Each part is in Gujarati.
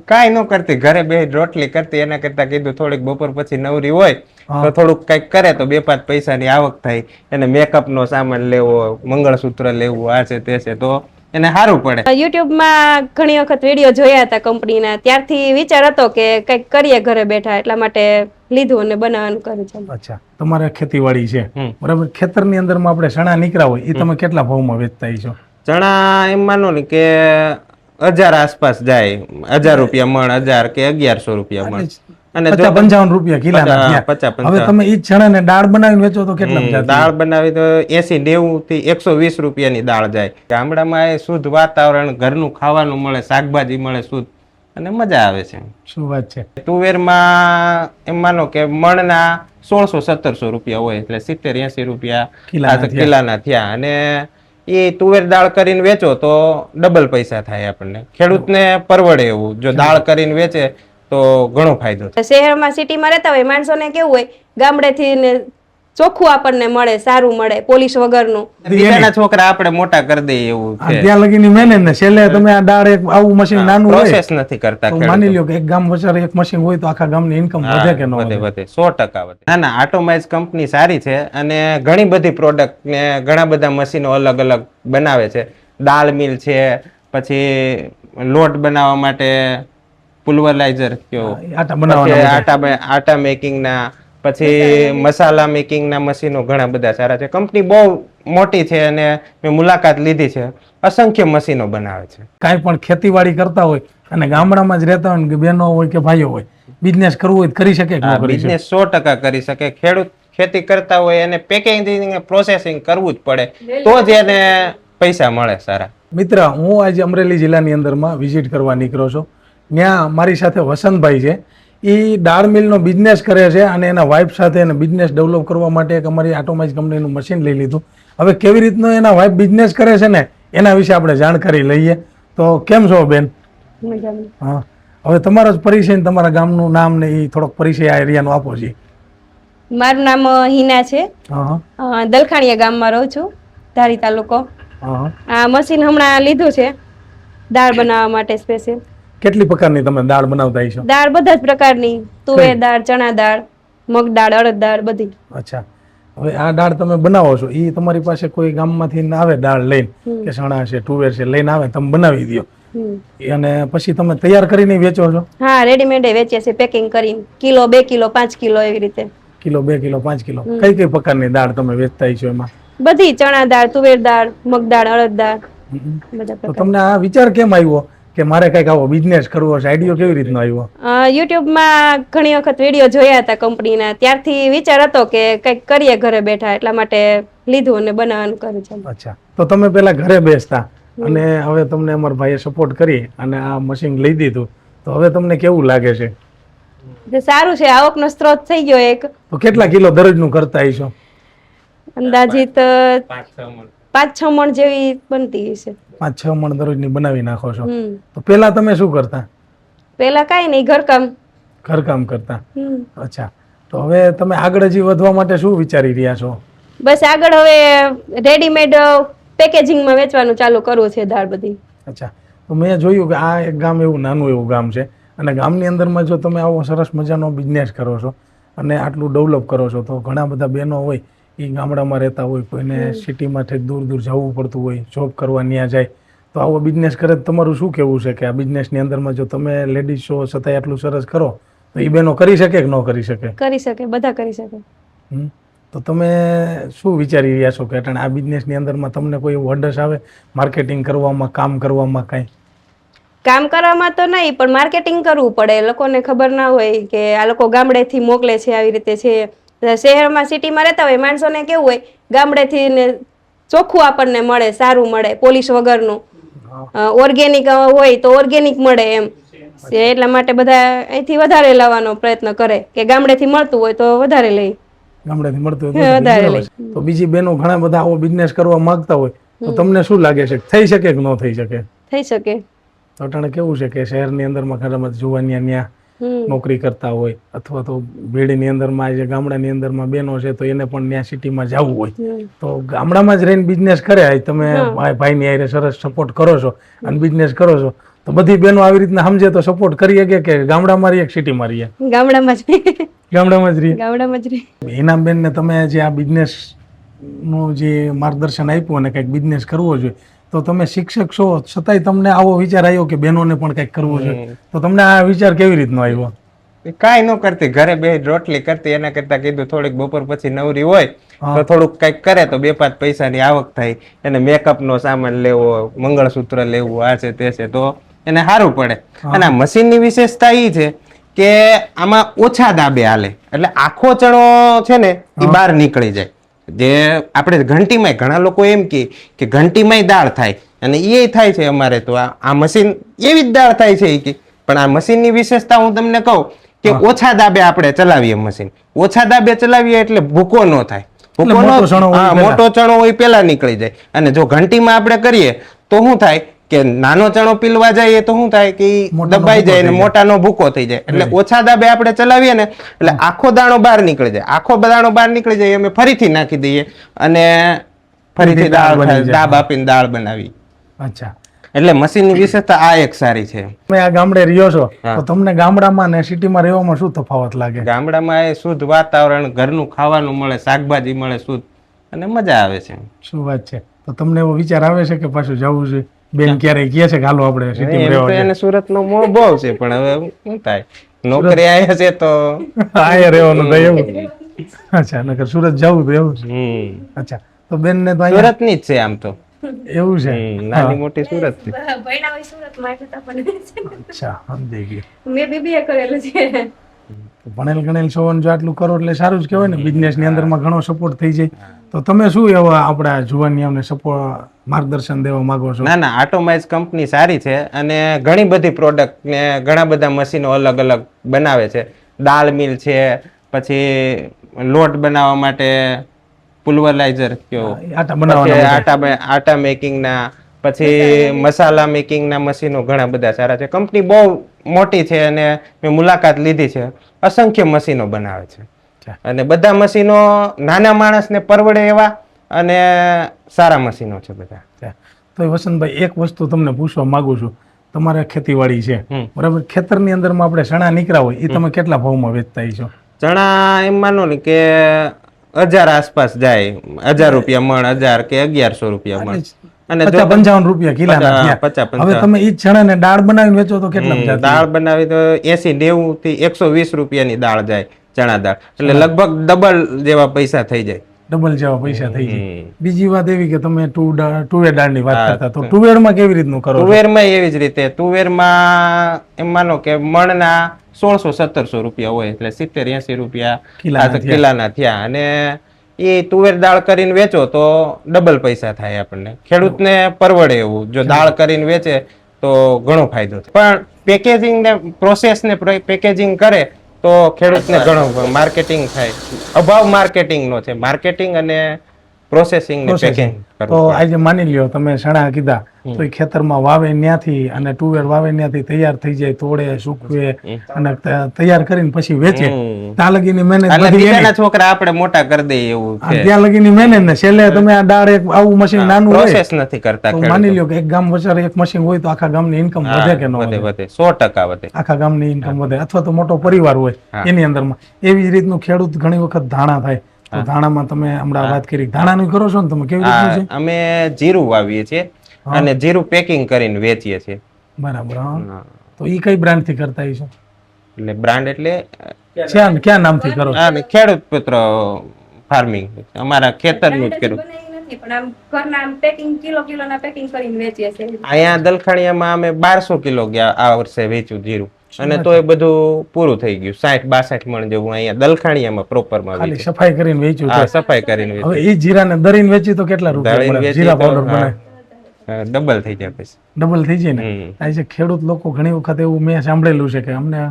કાંઈ ન કરતી, ઘરે બે રોટલી કરતી. એના કરતા કીધું થોડીક બપોર પછી નવરી હોય તો થોડુંક કઈક કરે તો 2-5 પૈસાની આવક થાય. એને મેકઅપ નો સામાન લેવો, મંગળસૂત્ર લેવું, આ છે તે છે, તો એને સારું પડે. યુટ્યુબમાં ઘણી વખત વિડીયો જોયા હતા કંપનીના, ત્યારથી વિચાર હતો કે કંઈક કરીએ ઘરે બેઠા, એટલા માટે લીધું અને બનાવવાનું કર્યું છે. અચ્છા, તમારે ખેતીવાડી છે બરાબર. ખેતરની અંદરમાં આપણે ચણા નીકળ્યા હોય એ તમે કેટલા ભાવમાં વેચતા છો? ચણા એમ માનો ને કે 1000 આસપાસ જાય, 1000 રૂપિયા મણ, 1000 કે 1100 રૂપિયા મણ. અને 50-55 રૂપિયા કિલાના. 50-55. હવે તમે ઈ ચણાને દાળ બનાવીને વેચો તો કેટલા? દાળ બનાવી તો 80-90 થી 120 રૂપિયાની દાળ જાય. ગામડામાં એ શુદ્ધ વાતાવરણ, ઘરનું ખાવાનું મળે, શાકભાજી મળે શુદ્ધ, અને મજા આવે છે. શું વાત છે. તુવેરમાં એમ માનો કે મણના 1600-1700 રૂપિયા હોય, એટલે 70-80 રૂપિયા કિલાના થયા. અને એ તુવેર દાળ કરીને વેચો તો ડબલ પૈસા થાય આપણને, ખેડૂતને પરવડે એવું. જો દાળ કરીને વેચે તો ઘણો ફાયદો થાય. શહેરમાં સિટીમાં રહેતા હોય માણસોને કેવું હોય, ગામડેથી ને ચોખ્ખું આપણને મળે, સારું મળે, પોલીસ વગરનું. બીજાના છોકરા આપણે મોટા કરી દઈએ એવું છે. ત્યાં લગીની મહેનત ને છેલ્લે તમે આ દાળ એક આવું મશીન નાનું હોય, પ્રોસેસ નથી કરતા. માની લ્યો કે એક ગામ વચારે એક મશીન હોય તો આખા ગામની ઇન્કમ વધે કે ન વધે? વધે, 100% વધે. ના ના, આટોમાઇઝ કંપની સારી છે અને ઘણી બધી પ્રોડક્ટ ને ઘણા બધા મશીનો અલગ અલગ બનાવે છે. દાળ મિલ છે, પછી લોટ બનાવવા માટે પુલ્વરાઇઝર કયો, આટા મેકિંગ ના, પછી મસાલા મેકિંગ ના મશીનો ઘણા બધા સારા છે. કંપની બહુ મોટી છે અને મેં મુલાકાત લીધી છે. અસંખ્ય મશીનો બનાવે છે. કાંઈ પણ ખેતીવાડી કરતા હોય અને ગામડામાં જ રહેતા હોય કે બહેનો હોય કે ભાઈઓ હોય, બિઝનેસ કરવું હોય કરી શકે? બિઝનેસ 100% કરી શકે. ખેડૂત ખેતી કરતા હોય એને પેકેજિંગ પ્રોસેસિંગ કરવું જ પડે તો જ એને પૈસા મળે સારા. મિત્ર, હું આજે અમરેલી જિલ્લાની અંદરમાં વિઝિટ કરવા નીકળ્યો છું. ત્યાં મારી સાથે વસંતભાઈ છે. એ દાળ મિલનો બિઝનેસ કરે છે અને એના વાઇફ સાથે એને બિઝનેસ ડેવલપ કરવા માટે એક અમારી આટોમાઇઝ કંપનીનું મશીન લઈ લીધું. હવે કેવી રીતનો એના વાઇફ બિઝનેસ કરે છે ને એના વિશે આપણે જાણકારી લઈએ. તો કેમ છો બેન? હા, હવે તમારો જ પરિચય, તમારા ગામનું નામ ને એ થોડોક પરિચય આ એરિયાનો આપો છે. મારું નામ હિના છે, દલખાણીયા ગામમાં રહું છું, ધારી તાલુકો. આ મશીન હમણાં લીધું છે દાળ બનાવવા માટે સ્પેશિયલ. કેટલી પ્રકારની તમે દાળ બનાવતા છો? દાળ બધા જ પ્રકારની, તુવેર દાળ, ચણા દાળ, મગ દાળ, અડદ દાળ, બધી. અચ્છા, હવે આ દાળ તમે બનાવો છો એ તમારી પાસે કોઈ ગામમાંથી આવે દાળ લઈને કે ચણા છે, તુવેર છે, લઈને આવે, તમે બનાવી દો અને પછી તમે તૈયાર કરીને વેચો છો? હા, રેડીમેડ વેચીએ છીએ પેકિંગ કરીને, કિલો, 2 કિલો, 5 કિલો એવી રીતે. Kilo, 2 kilo, 5 kilo. કઈ કઈ પ્રકારની દાળ તમે વેચતા છો એમાં? બધી, ચણા દાળ, તુવેર દાળ, મગ દાળ, અડદ દાળ, બધા. તો તમને આ વિચાર કેમ આવ્યો કે મારે કઈક આવો બિઝનેસ કરવો છે? આઈડિયો કેવી રીતનો આવ્યો? યુટ્યુબમાં ઘણી વખત વિડીયો જોયા હતા કંપનીના, ત્યારથી વિચાર હતો કે કંઈક કરીએ ઘરે બેઠા, એટલા માટે લીધું અને બનાવવાનું કર્યું છે. અચ્છા, તો તમે પેલા ઘરે બેસતા અને હવે તમને અમારા ભાઈએ સપોર્ટ કરી અને આ મશીન લઈ દીધું, તો હવે તમને કેવું લાગે છે? સારું છે, આવકનો સ્ત્રોત થઈ ગયો એક. તો કેટલા કિલો દરરોજનું કરતા હશો? અંદાજિત 5-6 મણ જેવી બનતી હશે. 5-6 મણ દરરોજની બનાવી નાખો છો. તો પેલા તમે શું કરતા? પેલા કાંઈ નહીં, ઘરકામ કરતા. અચ્છા, તો હવે તમે આગળ હજી વધવા માટે શું વિચારી રહ્યા છો? બસ આગળ હવે રેડીમેડ પેકેજિંગમાં વેચવાનું ચાલુ કરવું છે દાળ બધી. અચ્છા, તો મેં જોયું કે આ એક ગામ એવું નાનું એવું ગામ છે અને ગામની અંદરમાં જો તમે આવો સરસ મજાનો બિઝનેસ કરો છો અને આટલું ડેવલપ કરો છો તો ઘણા બધા બહેનો હોય એ ગામડામાં રહેતા હોય, કોઈને સિટીમાંથી દૂર દૂર જવું પડતું હોય, જોબ કરવા ત્યાં જાય, તો આવો બિઝનેસ કરે તમારું શું કહેવું છે કે આ બિઝનેસની અંદરમાં જો તમે લેડીઝ છો છતાંય આટલું સરસ કરો તો એ બહેનો કરી શકે કે ન કરી શકે? કરી શકે, બધા કરી શકે. તો તમે શું વિચારી રહ્યા છો કે આ બિઝનેસની અંદરમાં તમને કોઈ એવું અડસ આવે માર્કેટિંગ કરવામાં, કામ કરવામાં? કાંઈ કામ કરવામાં તો નહીં, પણ માર્કેટિંગ કરવું પડે. લોકોને ખબર ના હોય કે આ લોકો ગામડેથી મોકલે છે, આવી રીતે છે. શહેરમાં સિટીમાં રહેતા હોય માણસોને કેવું હોય, ગામડેથી ને ચોખ્ખું આપણને મળે, સારું મળે, પોલીસ વગરનું, ઓર્ગેનિક હોય તો ઓર્ગેનિક મળે એમ. એટલા માટે બધા અહીંથી વધારે લાવવાનો પ્રયત્ન કરે કે ગામડેથી મળતું હોય તો વધારે લઈ. ગામડેથી મળતું હોય વધારે લઈ. તો બીજી બહેનો ઘણા બધા આવો બિઝનેસ કરવા માંગતા હોય તો તમને શું લાગે છે, થઈ શકે કે ન થઈ શકે? થઈ શકે. અટાણે કેવું છે કે શહેરની અંદરમાં ઘણા બધા જુવાનિયા ત્યાં નોકરી કરતા હોય અથવા તો બેડીની અંદરમાં જે ગામડાની અંદરમાં બહેનો છે તો એને પણ ત્યાં સિટીમાં જવું હોય, તો ગામડામાં જ રહીને બિઝનેસ કરે. તમે ભાઈની આરે સરસ સપોર્ટ કરો છો અને બિઝનેસ કરો છો તો બધી બહેનો આવી રીતના સમજે તો સપોર્ટ કરી શકે કે ગામડામાં રહીએ કે સિટીમાં રહીએ? ગામડામાં જ ગામડામાં જ રહીએ. ગામડામાં જ રહી. હિનાબેનને તમે જે આ બિઝનેસ નું જે માર્ગદર્શન આપ્યું અને કંઈક બિઝનેસ કરવો જોઈએ, તો તમે શિક્ષક છો છતાંય તમને આવો વિચાર આવ્યો કે બહેનોને પણ કંઈક કરવું જોઈએ, તો તમને આ વિચાર કેવી રીતનો આવ્યો? કાંઈ ન કરતી, ઘરે બે રોટલી કરતી, એના કરતા કીધું થોડીક બપોર પછી નવરી હોય તો થોડુંક કંઈક કરે તો 2-5 પૈસાની આવક થાય. એને મેકઅપ નો સામાન લેવો, મંગળસૂત્ર લેવું, આ છે તે છે, તો એને સારું પડે. અને આ મશીનની વિશેષતા એ છે કે આમાં ઓછા દાબે હાલે, એટલે આખો ચણો છે ને એ બહાર નીકળી જાય. જે આપણે ઘંટીમાં ઘણા લોકો એમ કે ઘંટીમાં દાળ થાય, અને એ થાય છે અમારે તો આ મશીન એવી જ દાળ થાય છે કે. પણ આ મશીનની વિશેષતા હું તમને કહું કે ઓછા દાબે આપણે ચલાવીએ મશીન. ઓછા દાબે ચલાવીએ એટલે ભૂકો ન થાય. મોટો ચણો હોય પેલા નીકળી જાય. અને જો ઘંટીમાં આપણે કરીએ તો શું થાય કે નાનો ચણો પીલવા જાય તો શું થાય કે દબાઈ જાય અને મોટાનો ભૂકો થઈ જાય. એટલે ઓછા દાબે આપણે ચલાવીએ ને એટલે આખો દાણો બહાર નીકળી જાય. આખો દાણો બહાર નીકળી જાય અમે ફરીથી નાખી દઈએ અને ફરીથી દાબ આપીને દાળ બનાવી. અચ્છા, એટલે મશીનની વિશેષતા આ એક સારી છે. તમે આ ગામડે રહ્યો છો તો તમને ગામડામાં ને સિટીમાં રહેવામાં શું તફાવત લાગે? ગામડામાં એ શુદ્ધ વાતાવરણ, ઘરનું ખાવાનું મળે, શાકભાજી મળે શુદ્ધ, અને મજા આવે છે. શું વાત છે. તો તમને એવો વિચાર આવે છે કે પાછું જવું છે? બેન ક્યારેય કહે છે કે હાલો આપણે સિટીમાં રહેવા? એને સુરતનો મોહ બહુ છે, પણ હવે શું થાય, નોકરી આયા છે તો આયા રહેવાનું થાય એવું. અચ્છા, નકર સુરત જવું તો એવું છે. અચ્છા, તો બેન ને તો સુરત ની જ છે આમ તો. એવું છે, નાની મોટી સુરત થી. ભણ્યા હોય સુરતમાં એટલે તો પણ. અચ્છા, સમજી ગયો. મેં બીબીએ કરેલું છે. ભણેલ ગણેલ છો જો આટલું કરો એટલે સારું જ કહેવાય ને. બિઝનેસ ની અંદરમાં ઘણો સપોર્ટ થઈ જાય. તો તમે શું એવા આપણા જુવાનીઓને સપોર્ટ માર્ગદર્શન દેવા માંગો છો? ના, આટોમાઇઝ કંપની સારી છે અને ઘણી બધી પ્રોડક્ટ ને ઘણા બધા મશીનો અલગ અલગ બનાવે છે. દાળ મિલ છે, પછી લોટ બનાવવા માટે પુલ્વરાઇઝર કયો, આટા મેકિંગ ના, પછી મસાલા મેકિંગ ના મશીનો ઘણા બધા સારા છે. કંપની બહુ મોટી છે અને મેં મુલાકાત લીધી છે. અસંખ્ય મશીનો બનાવે છે અને બધા મશીનો નાના માણસને પરવડે એવા અને સારા મશીનો છે બધા. તો વસંતભાઈ, એક વસ્તુ તમને પૂછવા માંગુ છું. તમારે ખેતીવાડી છે બરાબર, ખેતરની અંદરમાં આપણે ચણા નીકળ્યા હોય એ તમે કેટલા ભાવમાં વેચતા છો? ચણા એમ માનો ને કે 1000 આસપાસ જાય. 1000 રૂપિયા મણ, 1000 કે 1100 રૂપિયા મણ, અને 55 રૂપિયા કિલા. હવે તમે ઈ ચણાને દાળ બનાવીને વેચો તો કેટલા? દાળ બનાવી તો 80-90 થી 120 રૂપિયાની દાળ જાય, ચણા દાળ. એટલે લગભગ ડબલ જેવા પૈસા થઈ જાય. ડબલ જેવા પૈસા થઈ જાય. બીજી વાત એવી કે તમે તુવેર દાળની વાત કરતા, તો તુવેરમાં કેવી રીતનું કરો? તુવેરમાં એવી જ રીતે. તુવેરમાં એમ માનો કે મણના 1600-1700 રૂપિયા હોય, એટલે 70-80 રૂપિયા કિલાના થયા. અને એ તુવેર દાળ કરીને વેચો તો ડબલ પૈસા થાય આપણને. ખેડૂતને પરવડે એવું. જો દાળ કરીને વેચે તો ઘણો ફાયદો થાય. પણ પેકેજિંગ ને પ્રોસેસ ને પેકેજિંગ કરે તો ખેડૂતને ઘણો માર્કેટિંગ થાય. અભાવ માર્કેટિંગ નો છે. માર્કેટિંગ અને પ્રોસેસિંગ ને પેકિંગ. તો આજે માની લ્યો તમે ચણા કીધા, તો એ ખેતરમાં વાવે ત્યાંથી અને તુવેર વાવે ત્યાંથી તૈયાર થઈ જાય, તોડે, સૂકવે અને તૈયાર કરીને પછી વેચે. ત્યાં લગીની મહેનત છોકરા આપણે મોટા કરી દઈએ એવું છે. ત્યાં લગીની મહેનત ને છેલ્લે તમે આ દાળ એક આવું મશીન નાનું પ્રોસેસ નથી કરતા. માની લ્યો કે એક ગામ વચારે એક મશીન હોય તો આખા ગામની ઇન્કમ વધે કે ન વધે? વધે, 100% વધે. આખા ગામની ઇન્કમ વધે. અથવા તો મોટો પરિવાર હોય એની અંદરમાં. એવી જ રીતનું ખેડૂત ઘણી વખત ધાણા થાય. તો ધાણામાં તમે હમણાં વાત કરી, ધાણાનું કરો છો ને તમે? કેવી રીતે? અમે જીરું વાવીએ છીએ અને જીરું પેકિંગ કરીને વેચીએ છીએ. બરાબર. તો ઈ કઈ બ્રાન્ડ થી કરતા છો? એટલે બ્રાન્ડ એટલે ક્યાં નામથી કરો? ખેડૂત પુત્ર ફાર્મિંગ. અમારા ખેતરનું જ કર્યું. અહીંયા દલખાણીયામાં અમે 1200 કિલો ગયા આ વર્ષે વેચ્યું જીરું, અને તો એ બધું પૂરું થઈ ગયું. 60-62 મણ જેવું અહીંયા દલખાણીયામાં પ્રોપરમાં ખાલી સફાઈ કરીને વેચ્યું. સફાઈ કરીને. હવે એ જીરાને દરીને વેચી તો કેટલા રૂપિયા? જીરા પાવડર બને ડબલ થઈ જાય. પછી ડબલ થઈ જાય ને. આજે ખેડૂત લોકો ઘણી વખત એવું મેં સાંભળેલું છે કે અમને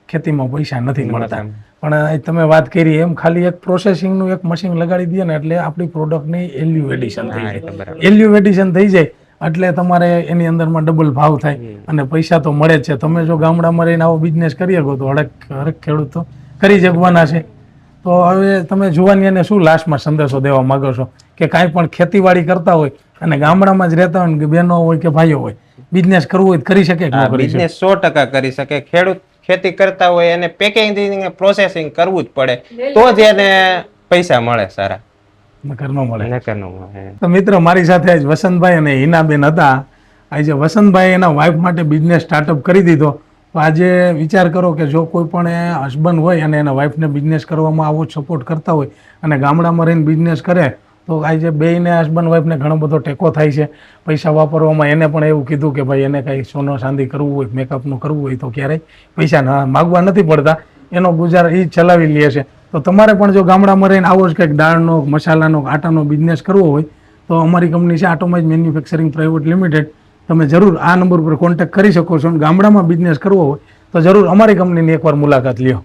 ખેતીમાં પૈસા નથી મળતા, પણ તમે વાત કરી એમ ખાલી એક પ્રોસેસિંગનું એક મશીન લગાડી દઈએ ને એટલે આપણી પ્રોડક્ટની એલ્યુ એડિશન થઈ જાય. એલ્યુ એડિશન થઈ જાય એટલે તમારે એની અંદરમાં ડબલ ભાવ થાય અને પૈસા તો મળે જ છે. તમે જો ગામડામાં રહીને આવો બિઝનેસ કરી શકો તો હરેક ખેડૂત તો કરી શકવાના છે. તો હવે તમે જુવાનીને શું લાસ્ટમાં સંદેશો દેવા માંગો છો કે કાંઈ પણ ખેતીવાડી કરતા હોય અને ગામડામાં જ રહેતા હોય ને કે બહેનો હોય કે ભાઈઓ હોય, બિઝનેસ કરવું હોય તો કરી શકે કે ન કરી શકે? બિઝનેસ 100% કરી શકે. ખેડૂત ખેતી કરતા હોય એને પેકેજિંગ પ્રોસેસિંગ કરવું જ પડે તો જ એને પૈસા મળે સારા, નકર ન મળે. નકર ન મળે. તો મિત્રો મારી સાથે આજ વસંતભાઈ અને હિનાબેન હતા. આજે વસંતભાઈ એના વાઇફ માટે બિઝનેસ સ્ટાર્ટઅપ કરી દીધો. તો આજે વિચાર કરો કે જો કોઈ પણ હસબન્ડ હોય અને એના વાઇફને બિઝનેસ કરવામાં આવો સપોર્ટ કરતા હોય અને ગામડામાં રહીને બિઝનેસ કરે તો આજે બેયને હસબન્ડ વાઇફને ઘણો બધો ટેકો થાય છે. પૈસા વાપરવામાં એને પણ એવું કીધું કે ભાઈ એને કાંઈ સોનો ચાંદી કરવું હોય, મેકઅપનું કરવું હોય તો ક્યારેય પૈસા માગવા નથી પડતા, એનો ગુજાર એ ચલાવી લે છે. તો તમારે પણ જો ગામડામાં રહીને આવો જ કંઈક દાળનો, મસાલાનો, આટાનો બિઝનેસ કરવો હોય તો અમારી કંપની છે આટોમાઇઝ મેન્યુફેક્ચરિંગ પ્રાઇવેટ લિમિટેડ. તમે જરૂર આ નંબર પર કોન્ટેક્ટ કરી શકો છો. ગામડામાં બિઝનેસ કરવો હોય તો જરૂર અમારી કંપનીની એકવાર મુલાકાત લ્યો.